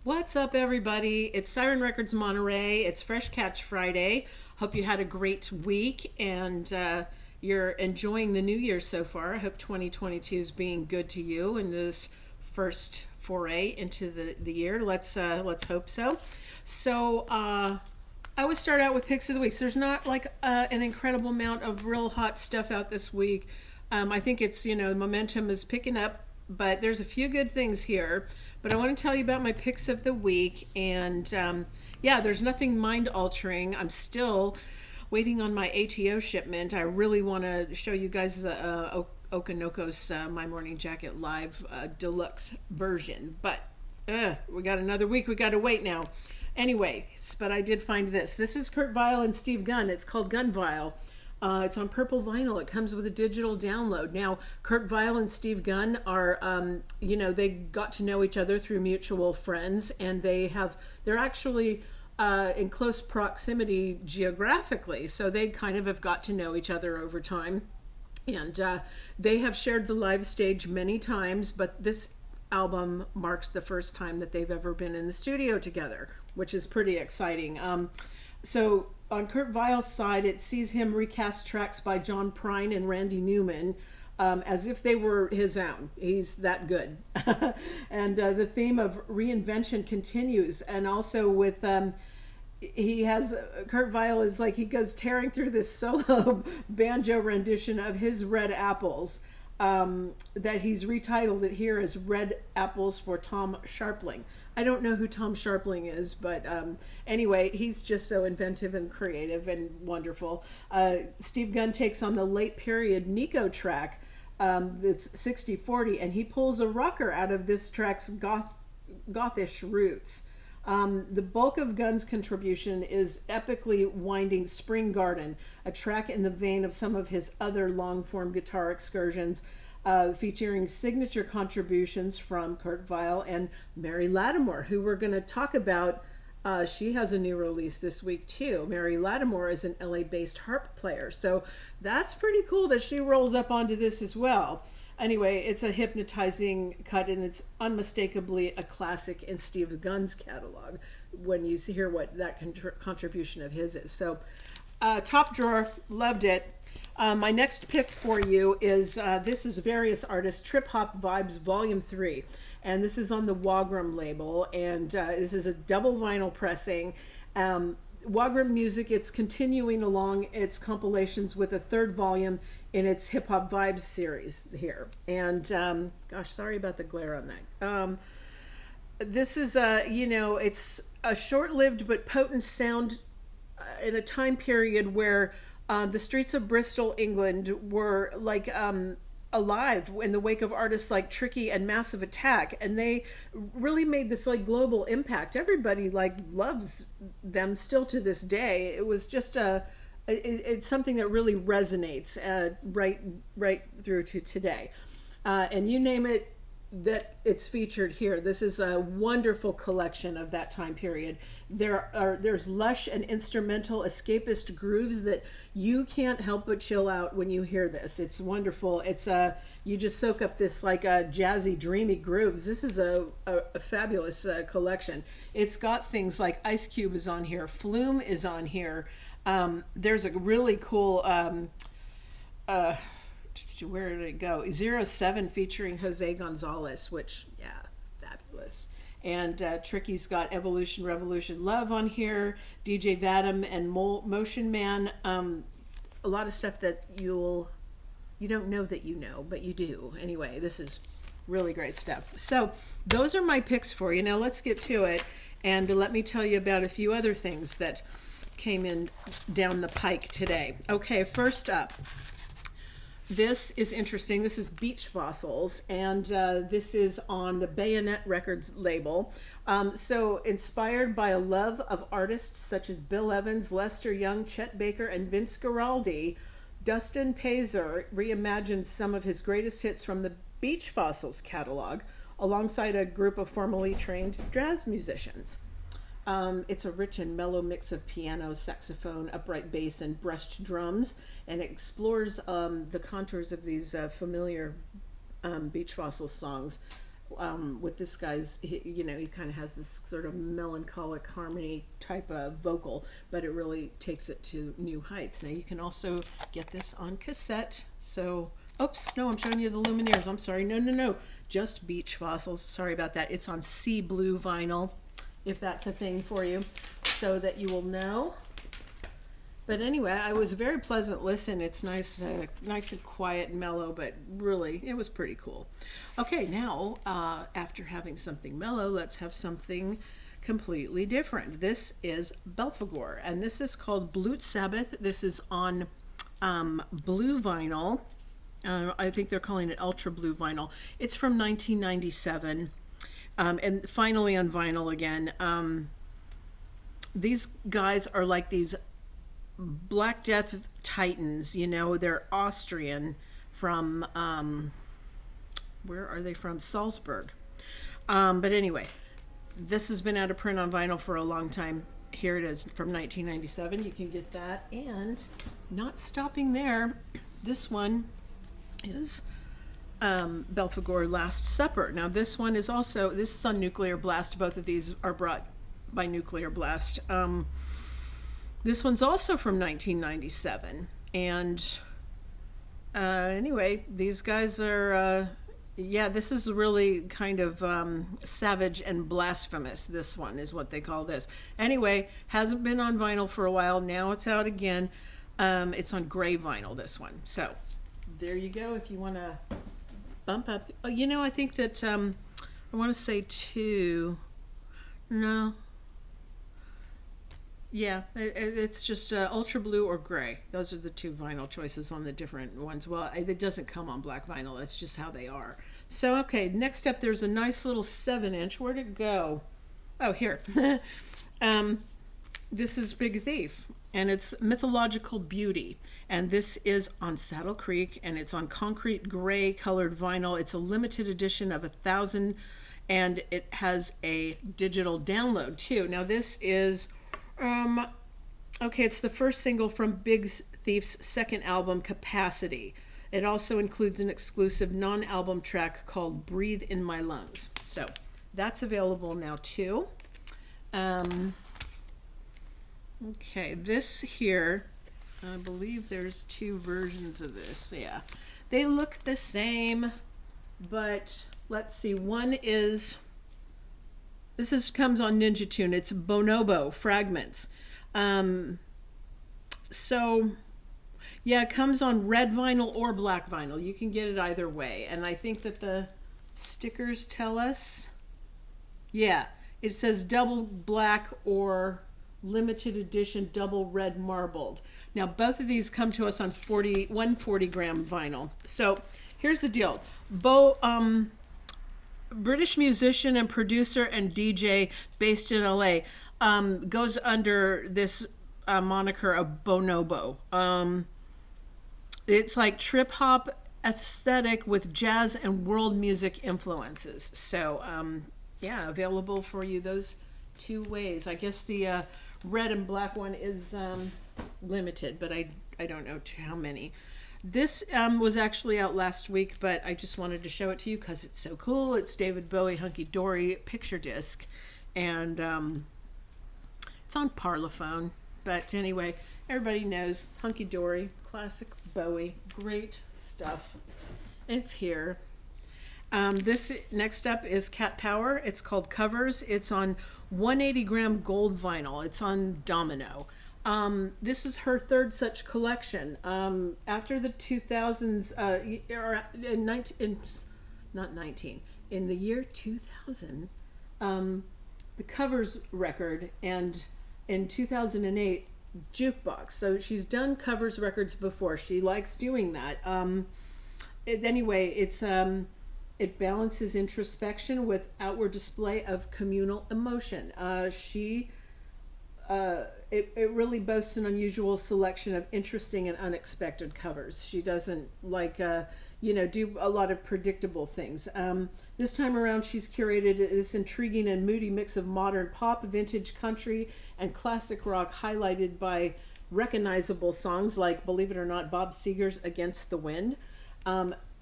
What's up, everybody? It's Siren Records Monterey. It's Fresh Catch Friday. Hope you had a great week and you're enjoying the new year so far. I hope 2022 is being good to you in this first foray into the year. Let's hope so. I always start out with picks of the week. So there's not like an incredible amount of real hot stuff out this week. I think it's, the momentum is picking up, but there's a few good things here. But I want to tell you about my picks of the week. And yeah, there's nothing mind altering. I'm still waiting on my ATO shipment. I really want to show you guys the Okanokos My Morning Jacket Live Deluxe version. But we got another week. We got to wait now. Anyway, but I did find this. This is Kurt Vile and Steve Gunn. It's called Gun Vile. It's on purple vinyl. It comes with a digital download. Now, Kurt Vile and Steve Gunn are, they got to know each other through mutual friends, and they're actually in close proximity geographically. So they kind of have got to know each other over time. And they have shared the live stage many times, but this album marks the first time that they've ever been in the studio together, which is pretty exciting. So on Kurt Vile's side, it sees him recast tracks by John Prine and Randy Newman as if they were his own. He's that good. And the theme of reinvention continues. And also with, Kurt Vile is like, he goes tearing through this solo banjo rendition of his Red Apples. That he's retitled it here as Red Apples for Tom Sharpling. I don't know who Tom Sharpling is, but anyway, he's just so inventive and creative and wonderful. Steve Gunn takes on the late period Nico track that's 60/40, and he pulls a rocker out of this track's gothish roots. The bulk of Gunn's contribution is epically winding Spring Garden, a track in the vein of some of his other long-form guitar excursions, featuring signature contributions from Kurt Vile and Mary Latimer, who we're going to talk about. She has a new release this week too. Mary Latimer is an LA-based harp player, so that's pretty cool that she rolls up onto this as well. Anyway, it's a hypnotizing cut, and it's unmistakably a classic in Steve Gunn's catalog when you hear what that contribution of his is. So, top drawer, loved it. My next pick for you is, this is Various Artists, Trip Hop Vibes Volume 3. And this is on the Wagram label, and this is a double vinyl pressing. Wagram Music, it's continuing along its compilations with a third volume in its Hip Hop Vibes series here. And gosh, sorry about the glare on that. This is it's a short-lived but potent sound in a time period where the streets of Bristol, England were like alive in the wake of artists like Tricky and Massive Attack, and they really made this like global impact. Everybody like loves them still to this day. It was just it's something that really resonates right through to today, and you name it that it's featured here. This is a wonderful collection of that time period. There's lush and instrumental escapist grooves that you can't help but chill out when you hear this. It's wonderful. It's you just soak up this like jazzy, dreamy grooves. This is a fabulous collection. It's got things like Ice Cube is on here, Flume is on here. There's a really cool where did it go? 07 featuring Jose Gonzalez, which, yeah, fabulous. And Tricky's got Evolution, Revolution, Love on here, DJ Vadim and Motion Man. A lot of stuff that you don't know that you know, but you do. Anyway, this is really great stuff. So those are my picks for you. Now let's get to it, and let me tell you about a few other things that came in down the pike today. Okay, first up, this is interesting. This is Beach Fossils, and this is on the Bayonet Records label. So inspired by a love of artists such as Bill Evans, Lester Young, Chet Baker, and Vince Guaraldi, Dustin Pazer reimagines some of his greatest hits from the Beach Fossils catalog alongside a group of formerly trained jazz musicians. It's a rich and mellow mix of piano, saxophone, upright bass, and brushed drums, and explores the contours of these familiar Beach Fossils songs with this guy's, he kind of has this sort of melancholic harmony type of vocal, but it really takes it to new heights. Now you can also get this on cassette. So, oops, no, I'm showing you the Lumineers. I'm sorry. No. Just Beach Fossils. Sorry about that. It's on sea blue vinyl, if that's a thing for you, so that you will know. But anyway, I was a very pleasant listen. It's nice and quiet and mellow, but really, it was pretty cool. Okay, now, after having something mellow, let's have something completely different. This is Belphegor, and this is called Blut Sabbath. This is on blue vinyl. I think they're calling it ultra blue vinyl. It's from 1997, and finally on vinyl again. These guys are like these Black Death Titans, they're Austrian from, where are they from? Salzburg. But anyway, this has been out of print on vinyl for a long time. Here it is from 1997. You can get that. And not stopping there, this one is Belphegor Last Supper. Now this one is also, this is on Nuclear Blast. Both of these are brought by Nuclear Blast. This one's also from 1997, and anyway, these guys are, this is really kind of savage and blasphemous. This one is what they call this. Anyway, hasn't been on vinyl for a while. Now it's out again. It's on gray vinyl, this one. So there you go if you want to bump up. Oh, I think that I want to say two. No. Yeah, it's just ultra blue or gray. Those are the two vinyl choices on the different ones. Well, it doesn't come on black vinyl. That's just how they are. So, okay, next up, there's a nice little 7-inch. Where'd it go? Oh, here. This is Big Thief, and it's Mythological Beauty. And this is on Saddle Creek, and it's on concrete gray colored vinyl. It's a limited edition of 1,000, and it has a digital download, too. Now, this is... it's the first single from Big Thief's second album, Capacity. It also includes an exclusive non-album track called Breathe in My Lungs. So that's available now too. Okay, this here, I believe there's two versions of this. Yeah, they look the same, but let's see. One is... comes on Ninja Tune. It's Bonobo Fragments. It comes on red vinyl or black vinyl. You can get it either way. And I think that the stickers tell us, it says double black or limited edition double red marbled. Now, both of these come to us on 140 gram vinyl. So here's the deal. British musician and producer and DJ based in LA, goes under this moniker of Bonobo. It's like trip hop aesthetic with jazz and world music influences. So available for you those two ways. I guess the red and black one is limited, but I don't know to how many. This was actually out last week, but I just wanted to show it to you because it's so cool. It's David Bowie, Hunky Dory picture disc, and it's on Parlophone. But anyway, everybody knows Hunky Dory, classic Bowie, great stuff. It's here. This next up is Cat Power. It's called Covers. It's on 180 gram gold vinyl. It's on Domino. This is her third such collection. After the 2000s, in the year 2000, the Covers record, and in 2008, Jukebox. So she's done Covers records before. She likes doing that. It balances introspection with outward display of communal emotion. It really boasts an unusual selection of interesting and unexpected covers. She doesn't do a lot of predictable things. This time around, she's curated this intriguing and moody mix of modern pop, vintage country, and classic rock, highlighted by recognizable songs like, believe it or not, Bob Seger's Against the Wind.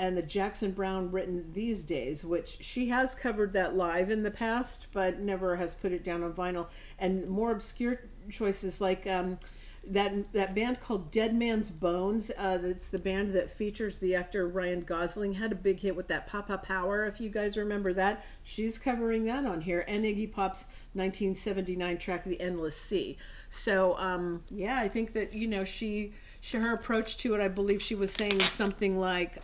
and the Jackson Browne Written These Days, which she has covered that live in the past, but never has put it down on vinyl. And more obscure choices like that band called Dead Man's Bones. That's the band that features the actor Ryan Gosling. Had a big hit with that Papa Power, if you guys remember that. She's covering that on here. And Iggy Pop's 1979 track, The Endless Sea. So, yeah, I think that, you know, her approach to it, I believe she was saying something like,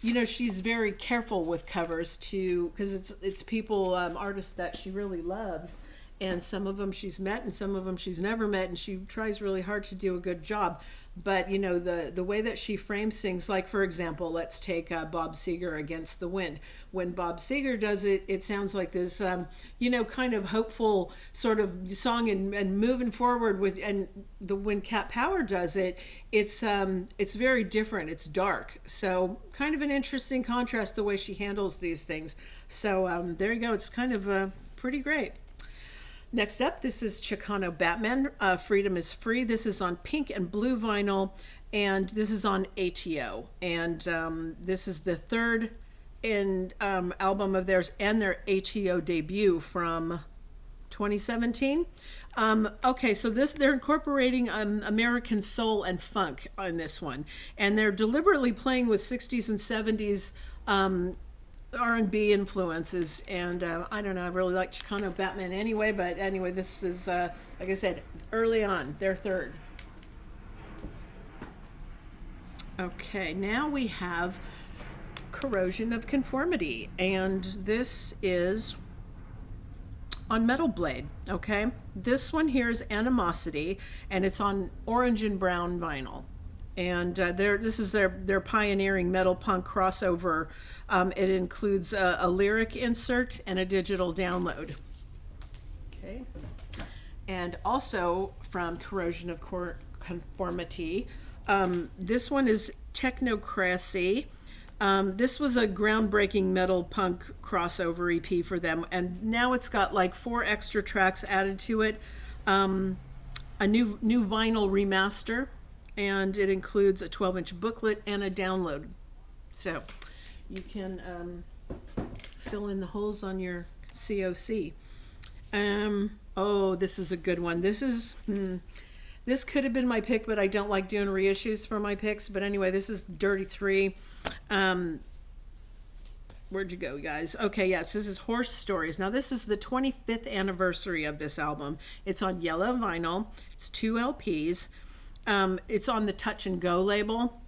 you know, she's very careful with covers because it's people, artists that she really loves. And some of them she's met and some of them she's never met, and she tries really hard to do a good job. But, you know, the way that she frames things, like, for example, let's take Bob Seeger, Against the Wind. When Bob Seeger does it, it sounds like this, you know, kind of hopeful sort of song and moving forward with, and when Cat Power does it, it's very different. It's dark. So kind of an interesting contrast the way she handles these things. So there you go. It's kind of pretty great. Next up, this is Chicano Batman, Freedom is Free. This is on pink and blue vinyl, and this is on ATO. And this is the third album of theirs and their ATO debut from 2017. Okay, so they're incorporating American soul and funk on this one. And they're deliberately playing with 60s and 70s R&B influences, and I don't know, I really like Chicano Batman anyway, but anyway, this is, like I said, early on, their third. Okay, now we have Corrosion of Conformity, and this is on Metal Blade, okay? This one here is Animosity, and it's on orange and brown vinyl. And this is their pioneering metal punk crossover. It includes a lyric insert and a digital download. Okay. And also from Corrosion of Conformity, this one is Technocracy. This was a groundbreaking metal punk crossover EP for them, and now it's got like 4 extra tracks added to it. A new vinyl remaster. And it includes a 12-inch booklet and a download. So you can fill in the holes on your COC. Oh, this is a good one. This could have been my pick, but I don't like doing reissues for my picks. But anyway, this is Dirty 3. Where'd you go, guys? Okay, yes, this is Horse Stories. Now, this is the 25th anniversary of this album. It's on yellow vinyl. It's 2 LPs. It's on the Touch and Go label.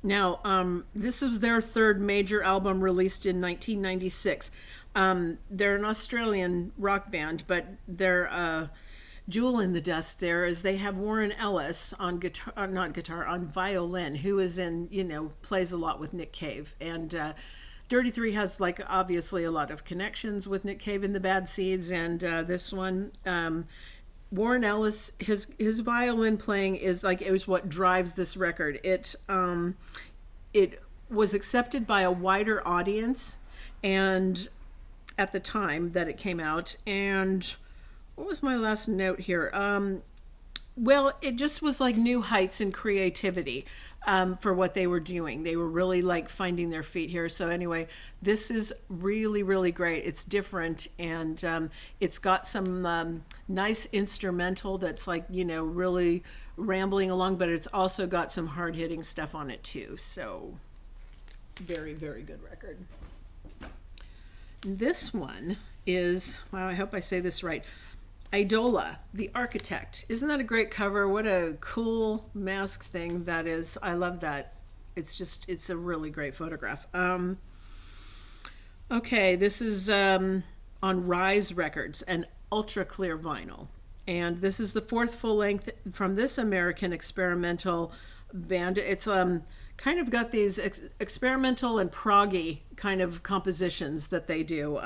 Now, this was their third major album released in 1996. They're an Australian rock band, but their jewel in the dust there is they have Warren Ellis on on violin, who is plays a lot with Nick Cave. And Dirty 3 has, like, obviously a lot of connections with Nick Cave and the Bad Seeds, and this one... Warren Ellis, his violin playing is what drives this record. It was accepted by a wider audience, and at the time that it came out. And what was my last note here? Well, it just was like new heights in creativity for what they were doing. They were really like finding their feet here. So anyway, this is really, really great. It's different, and it's got some nice instrumental that's like, really rambling along, but it's also got some hard-hitting stuff on it too. So very, very good record. This one is, wow, I hope I say this right, Idola, the Architect. Isn't that a great cover? What a cool mask thing that is. I love that. It's a really great photograph. Okay, this is on Rise Records, an ultra clear vinyl. And this is the 4th full length from this American experimental band. It's kind of got these experimental and proggy kind of compositions that they do.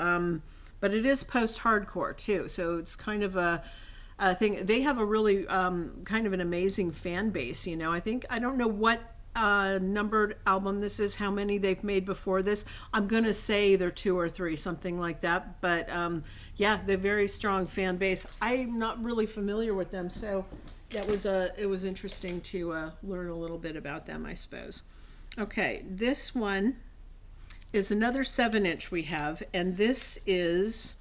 But it is post-hardcore too, so it's kind of a thing. They have a really kind of an amazing fan base. I don't know what numbered album this is, how many they've made before this. I'm gonna say either 2 or 3, something like that. But yeah, they're very strong fan base. I'm not really familiar with them, so it was interesting to learn a little bit about them, I suppose. Okay, this one is another 7-inch we have, and this is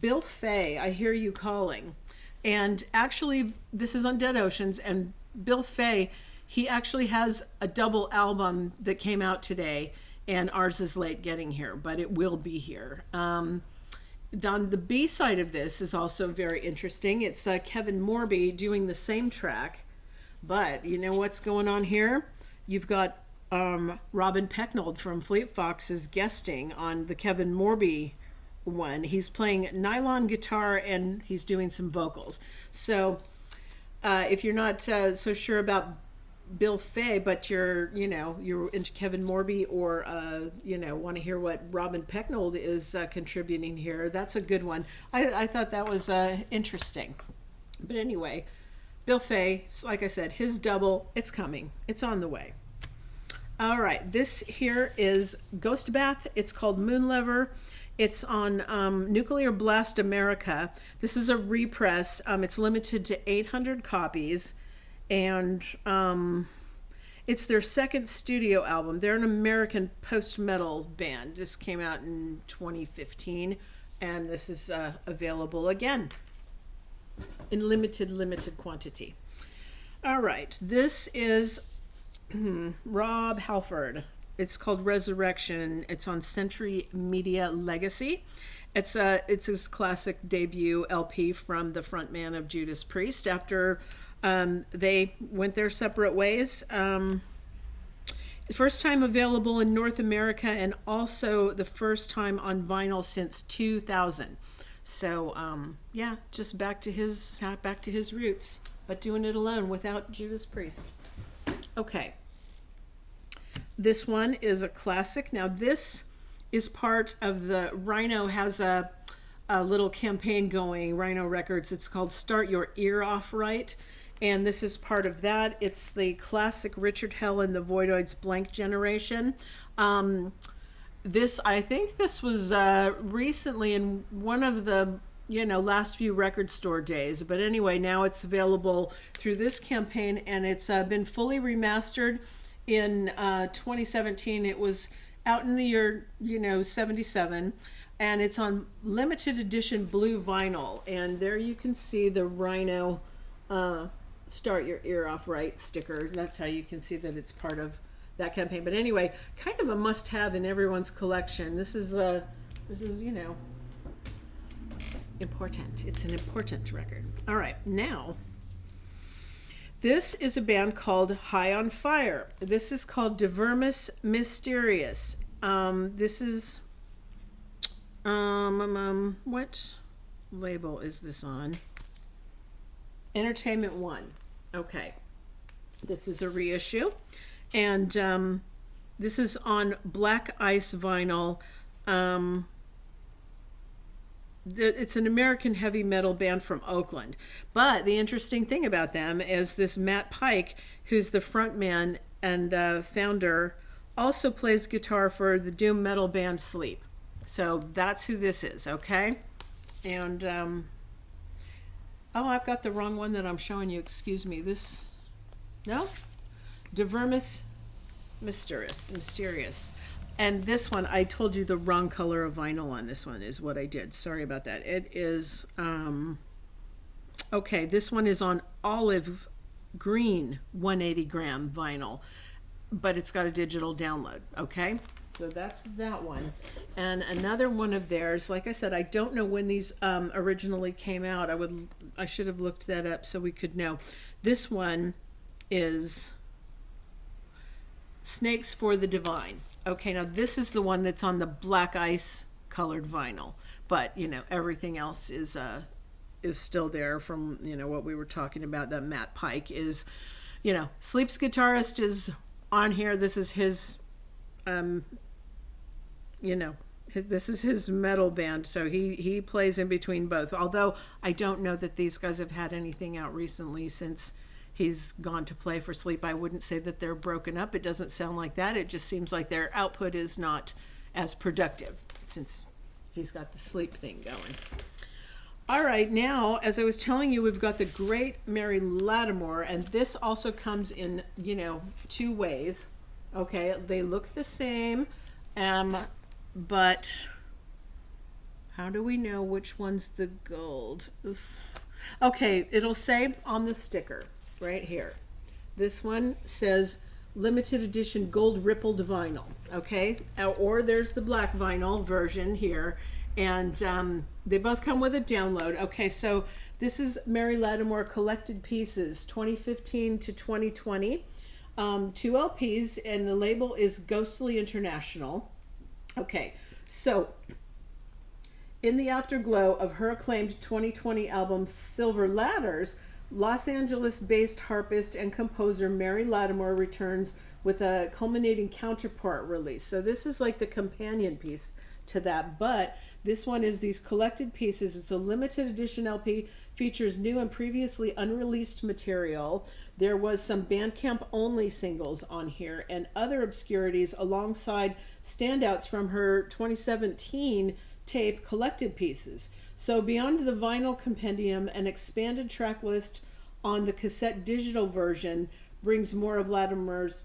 Bill Fay, I Hear You Calling. And actually, this is on Dead Oceans, and Bill Fay, he actually has a double album that came out today, and ours is late getting here, but it will be here. On the B side of this is also very interesting. It's Kevin Morby doing the same track, but you know what's going on here? You've got Robin Pecknold from Fleet Foxes guesting on the Kevin Morby one. He's playing nylon guitar and he's doing some vocals. So if you're not so sure about Bill Fay, but you're into Kevin Morby, or want to hear what Robin Pecknold is contributing here, that's a good one. I thought that was interesting. But anyway, Bill Fay, like I said, his double, it's coming, it's on the way. All right, this here is Ghost Bath. It's called Moonlover. It's on Nuclear Blast America. This is a repress. It's limited to 800 copies. And it's their second studio album. They're an American post-metal band. This came out in 2015, and this is available again in limited quantity. All right, this is Rob Halford. It's called Resurrection. It's on Century Media Legacy. It's his classic debut LP from the frontman of Judas Priest after they went their separate ways. The first time available in North America, and also the first time on vinyl since 2000. So just back to his roots, but doing it alone without Judas Priest. Okay. This one is a classic. Now this is part of the Rhino has a little campaign going, Rhino Records. It's called Start Your Ear Off Right. And this is part of that. It's the classic Richard Hell and the Voidoids Blank Generation. I think this was recently in one of the last few record store days. But anyway, now it's available through this campaign, and it's been fully remastered in 2017. It was out in the year 77, and it's on limited edition blue vinyl. And there you can see the Rhino Start Your Ear Off Right sticker. That's how you can see that it's part of that campaign. But anyway, kind of a must-have in everyone's collection. This is important. It's an important record. All right, now this is a band called High on Fire. This is called Divermus Mysterious. This is what label is this on? Entertainment One. Okay. This is a reissue. And this is on Black Ice vinyl. It's an American heavy metal band from Oakland. But the interesting thing about them is this Matt Pike, who's the frontman and founder, also plays guitar for the doom metal band Sleep. So that's who this is, okay? And I've got the wrong one that I'm showing you. Excuse me. Divermus Mysterious. And this one, I told you the wrong color of vinyl on this one is what I did. Sorry about that. It is, okay, this one is on olive green 180 gram vinyl, but it's got a digital download, okay? So that's that one. And another one of theirs, like I said, I don't know when these originally came out. I should have looked that up so we could know. This one is Snakes for the Divine. Okay, now this is the one that's on the Black Ice colored vinyl, but everything else is still there from what we were talking about. That Matt Pike is, Sleep's guitarist is on here. This is his, this is his metal band, so he plays in between both. Although I don't know that these guys have had anything out recently since he's gone to play for Sleep. I wouldn't say that they're broken up. It doesn't sound like that. It just seems like their output is not as productive since he's got the Sleep thing going. All right, now, as I was telling you, we've got the great Mary Latimer, and this also comes in, two ways. Okay, they look the same, but how do we know which one's the gold? Oof. Okay, it'll say on the sticker right here. This one says limited edition gold rippled vinyl. Okay, or there's the black vinyl version here, and they both come with a download. Okay, so this is Mary Latimer Collected Pieces 2015 to 2020. 2 LPs, and the label is Ghostly International. Okay, so in the afterglow of her acclaimed 2020 album Silver Ladders, Los Angeles-based harpist and composer Mary Latimer returns with a culminating counterpart release. So this is like the companion piece to that, but this one is these collected pieces. It's a limited edition LP, features new and previously unreleased material. There was some Bandcamp only singles on here and other obscurities alongside standouts from her 2017 tape Collected Pieces. So beyond the vinyl compendium, an expanded track list on the cassette digital version brings more of Latimer's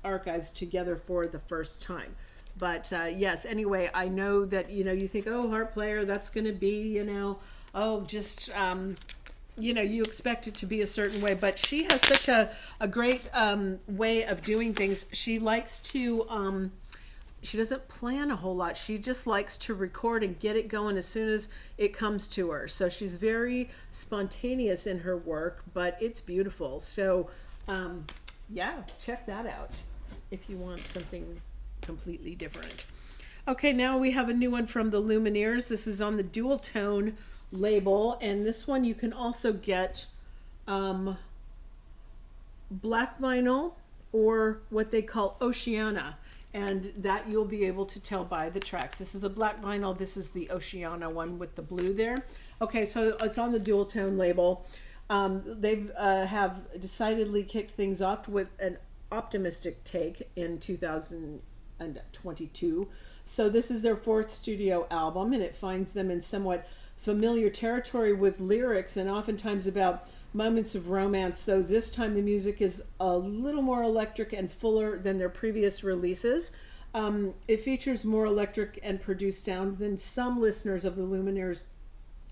archives together for the first time. But yes, anyway, I know that, you think, oh, harp player, that's going to be, just, you expect it to be a certain way. But she has such a great way of doing things. She likes to, she doesn't plan a whole lot. She just likes to record and get it going as soon as it comes to her. So she's very spontaneous in her work, but it's beautiful. So, yeah, check that out if you want something completely different. Okay, now we have a new one from the Lumineers. This is on the Dual Tone label, and this one you can also get black vinyl or what they call Oceana, and that you'll be able to tell by the tracks. This is a black vinyl. This is the Oceana one with the blue there. Okay, so it's on the Dual Tone label. They've have decidedly kicked things off with an optimistic take in 2022. So this is their 4th studio album, and it finds them in somewhat familiar territory with lyrics and oftentimes about moments of romance. So this time the music is a little more electric and fuller than their previous releases. It features more electric and produced sound than some listeners of the Lumineers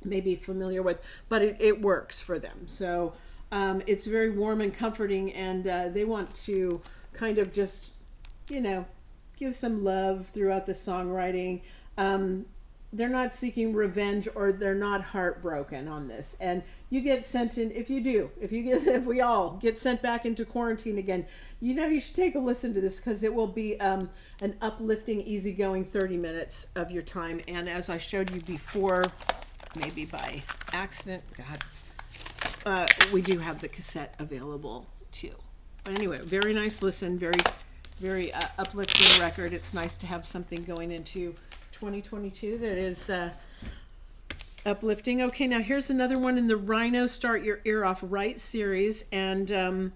may be familiar with, but it works for them. So it's very warm and comforting, and they want to kind of just, give some love throughout the songwriting. They're not seeking revenge, or they're not heartbroken on this. And you get sent in, if we all get sent back into quarantine again, you should take a listen to this, because it will be an uplifting, easygoing 30 minutes of your time. And as I showed you before, maybe by accident, we do have the cassette available too. But anyway, very nice listen, very, very uplifting record. It's nice to have something going into 2022 that is uplifting. Okay, now here's another one in the Rhino Start Your Ear Off Right series, and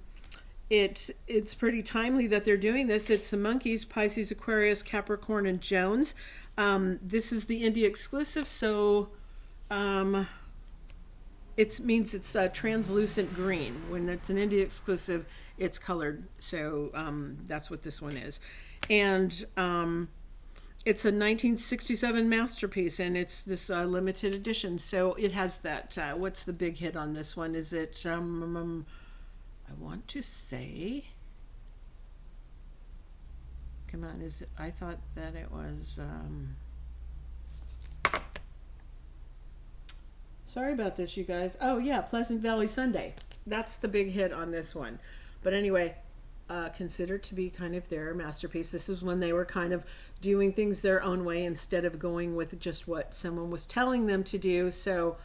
it's pretty timely that they're doing this. It's the Monkeys, Pisces, Aquarius, Capricorn, and Jones. This is the indie exclusive, so it means it's translucent green. When it's an indie exclusive, it's colored. So that's what this one is. And it's a 1967 masterpiece, and it's this limited edition. So it has that, what's the big hit on this one? Is it, I want to say, come on, is it, I thought that it was, sorry about this, you guys. Oh yeah, Pleasant Valley Sunday. That's the big hit on this one. But anyway, considered to be kind of their masterpiece. This is when they were kind of doing things their own way instead of going with just what someone was telling them to do. So,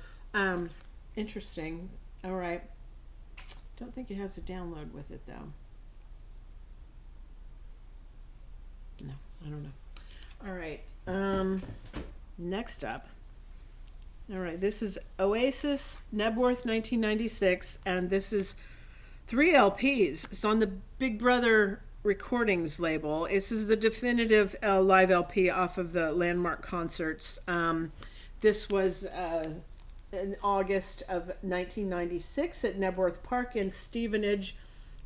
interesting. All right. Don't think it has a download with it though. No, I don't know. All right. Next up. All right, this is Oasis, Nebworth, 1996, and this is 3 LPs. It's on the Big Brother Recordings label. This is the definitive live LP off of the Landmark concerts. This was in August of 1996 at Nebworth Park in Stevenage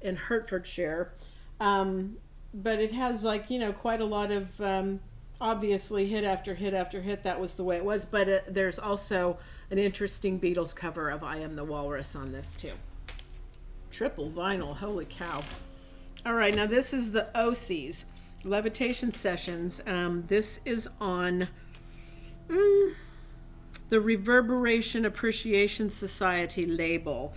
in Hertfordshire. But it has, like, quite a lot of, obviously, hit after hit after hit. That was the way it was. But there's also an interesting Beatles cover of I Am the Walrus on this too. Triple vinyl, holy cow. All right, now this is the Ocs Levitation Sessions. This is on the Reverberation Appreciation Society label.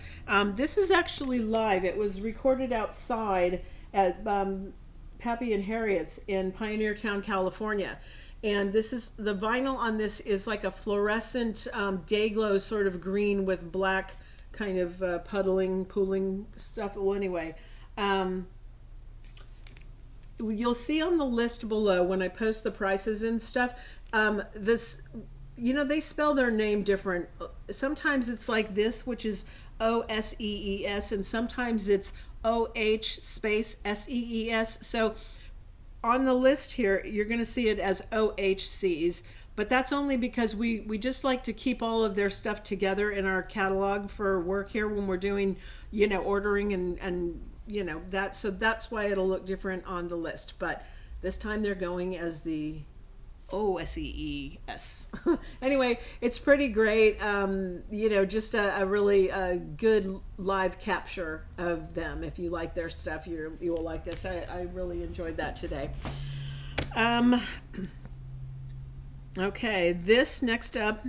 This is actually live. It was recorded outside at Pappy and Harriet's in Pioneer Town, California. And this is, the vinyl on this is like a fluorescent day glow sort of green with black kind of puddling, pooling stuff. Well, anyway, you'll see on the list below when I post the prices and stuff, this, they spell their name different. Sometimes it's like this, which is OSEES, and sometimes it's OH space SEES. So on the list here, you're going to see it as OHCs, but that's only because we just like to keep all of their stuff together in our catalog for work here when we're doing, ordering and that. So that's why it'll look different on the list. But this time they're going as the OSEES. Anyway, it's pretty great. Just a really good live capture of them. If you like their stuff, you will like this. I really enjoyed that today. Okay, this next up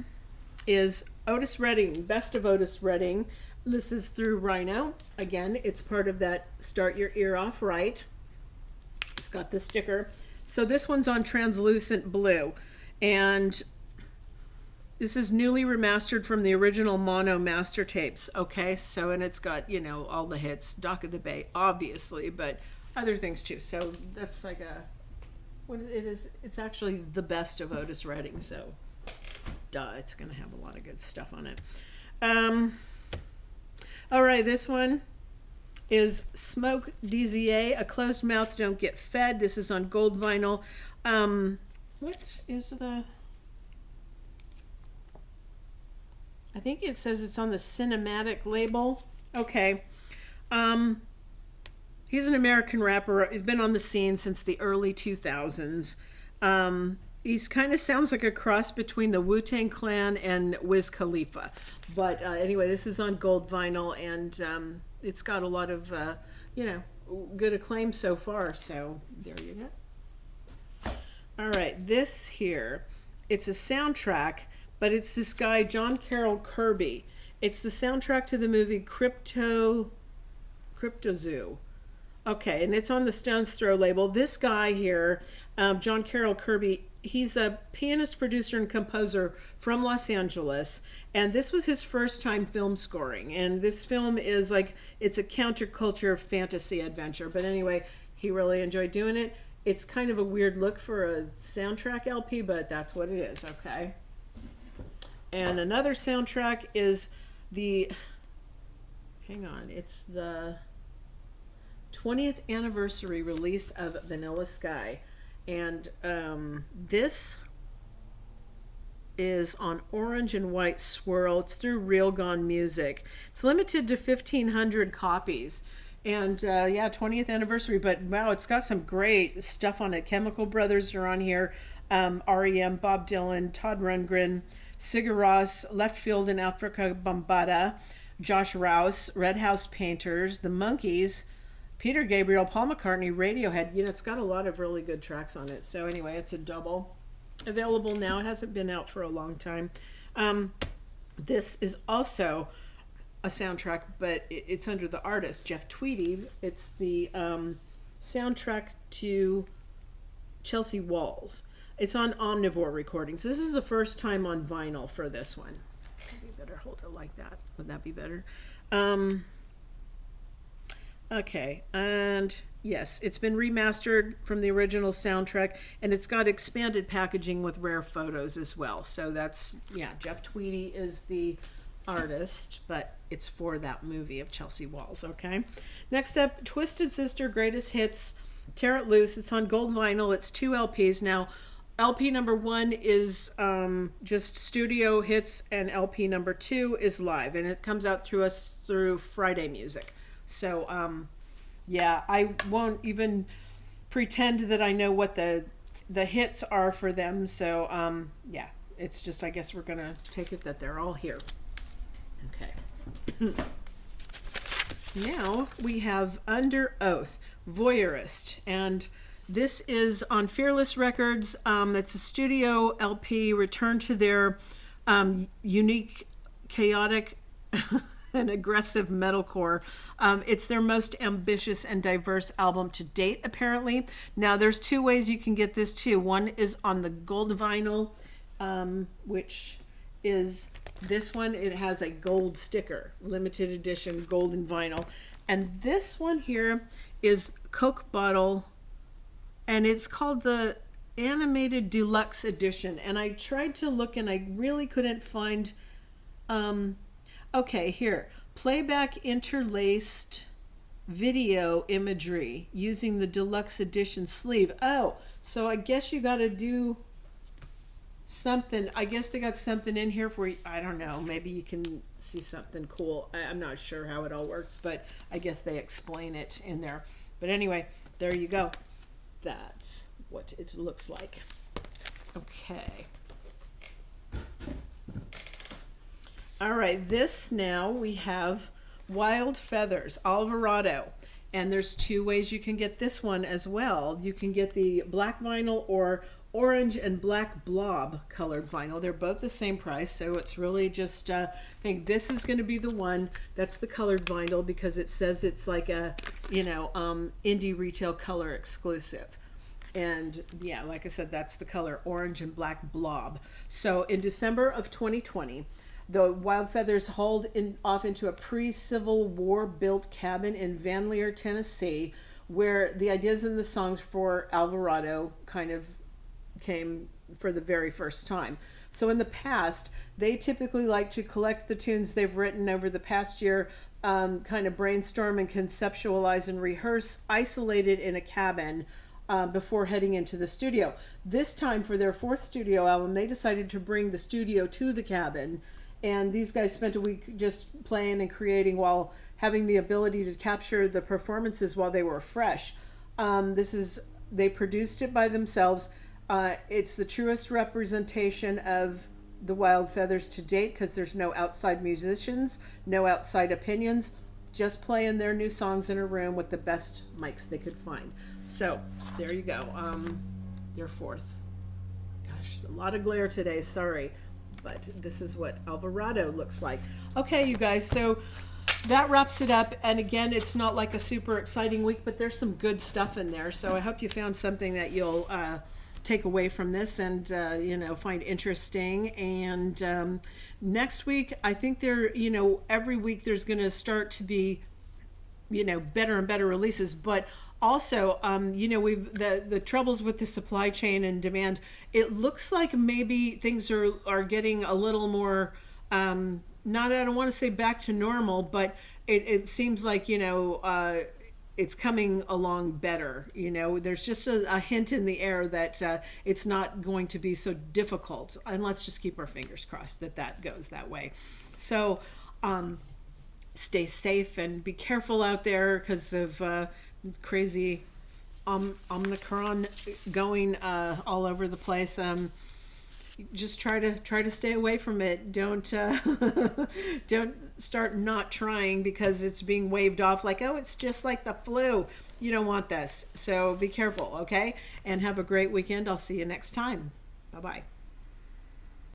is Otis Redding, Best of Otis Redding. This is through Rhino. Again, it's part of that Start Your Ear Off Right. It's got the sticker. So this one's on translucent blue, and this is newly remastered from the original mono master tapes. Okay, so, and it's got, all the hits, Dock of the Bay, obviously, but other things too. So that's like it's actually the best of Otis Redding, so duh, it's going to have a lot of good stuff on it. All right, this one is Smoke DZA, A Closed Mouth Don't Get Fed. This is on gold vinyl. What is the... I think it says it's on the Cinematic label. Okay. He's an American rapper. He's been on the scene since the early 2000s. He's kind of sounds like a cross between the Wu-Tang Clan and Wiz Khalifa. But anyway, this is on gold vinyl, and it's got a lot of, good acclaim so far. So there you go. All right, this here, it's a soundtrack, but it's this guy, John Carroll Kirby. It's the soundtrack to the movie Crypto Zoo. Okay, and it's on the Stones Throw label. This guy here, John Carroll Kirby, he's a pianist, producer, and composer from Los Angeles, and this was his first time film scoring. And this film is like, it's a counterculture fantasy adventure. But anyway, he really enjoyed doing it. It's kind of a weird look for a soundtrack LP, but that's what it is, okay? And another soundtrack is it's the 20th anniversary release of Vanilla Sky. And this is on orange and white swirl. It's through Real Gone Music. It's limited to 1,500 copies. And 20th anniversary. But wow, it's got some great stuff on it. Chemical Brothers are on here. REM, Bob Dylan, Todd Rundgren, Sigur Rós, Left Field in Africa Bambaataa, Josh Rouse, Red House Painters, The Monkees, Peter Gabriel, Paul McCartney, Radiohead. It's got a lot of really good tracks on it. So anyway, it's a double. Available now. It hasn't been out for a long time. This is also a soundtrack, but it's under the artist, Jeff Tweedy. It's the soundtrack to Chelsea Walls. It's on Omnivore Recordings. This is the first time on vinyl for this one. Maybe better hold it like that. Would that be better? Okay, and yes, it's been remastered from the original soundtrack, and it's got expanded packaging with rare photos as well. So that's, Jeff Tweedy is the artist, but it's for that movie of Chelsea Walls, okay? Next up, Twisted Sister Greatest Hits, Tear It Loose. It's on gold vinyl. It's 2 LPs. Now, LP number 1 is just studio hits, and LP number 2 is live, and it comes out through Friday Music. So Yeah, I won't even pretend that I know what the hits are for them. So yeah, it's just, I guess we're gonna take it that they're all here. Okay. Now we have Under Oath, Voyeurist, and this is on Fearless Records. It's a studio LP, returned to their unique, chaotic, and aggressive metalcore. It's their most ambitious and diverse album to date, apparently. Now, there's two ways you can get this too. One is on the gold vinyl, which is this one. It has a gold sticker, limited edition golden vinyl. And this one here is Coke bottle, and it's called the Animated Deluxe Edition. And I tried to look and I really couldn't find... okay, here. Playback interlaced video imagery using the Deluxe Edition sleeve. Oh, so I guess you got to do something. I guess they got something in here for you. I don't know. Maybe you can see something cool. I'm not sure how it all works, but I guess they explain it in there. But anyway, there you go. That's what it looks like. Okay. All right, this now we have Wild Feathers, Alvarado. And there's two ways you can get this one as well. You can get the black vinyl or orange and black blob colored vinyl. They're both the same price, so it's really just, I think this is going to be the one that's the colored vinyl because it says it's like a, indie retail color exclusive. And yeah, like I said, that's the color orange and black blob. So in December of 2020, the Wild Feathers hauled off into a pre-Civil War built cabin in Van Lear, Tennessee, where the ideas and the songs for Alvarado kind of came for the very first time. So in the past, they typically like to collect the tunes they've written over the past year, kind of brainstorm and conceptualize and rehearse isolated in a cabin before heading into the studio. This time for their fourth studio album, they decided to bring the studio to the cabin. And these guys spent a week just playing and creating while having the ability to capture the performances while they were fresh. They produced it by themselves. It's the truest representation of the Wild Feathers to date because there's no outside musicians, no outside opinions, just playing their new songs in a room with the best mics they could find. So there you go. Their fourth. Gosh, a lot of glare today, sorry. But this is what Alvarado looks like. Okay, you guys, so that wraps it up. And again, it's not like a super exciting week, but there's some good stuff in there. So I hope you found something that you'll take away from this and, find interesting. And next week, I think every week there's going to start to be, better and better releases. But also, we've the troubles with the supply chain and demand. It looks like maybe things are getting a little more, I don't want to say back to normal, but it seems like, it's coming along better. There's just a hint in the air that it's not going to be so difficult. And let's just keep our fingers crossed that goes that way. So stay safe and be careful out there because of it's crazy Omicron going all over the place. Just try to stay away from it. Don't start not trying because it's being waved off like, oh, it's just like the flu. You don't want this. So be careful, okay? And have a great weekend. I'll see you next time. Bye-bye.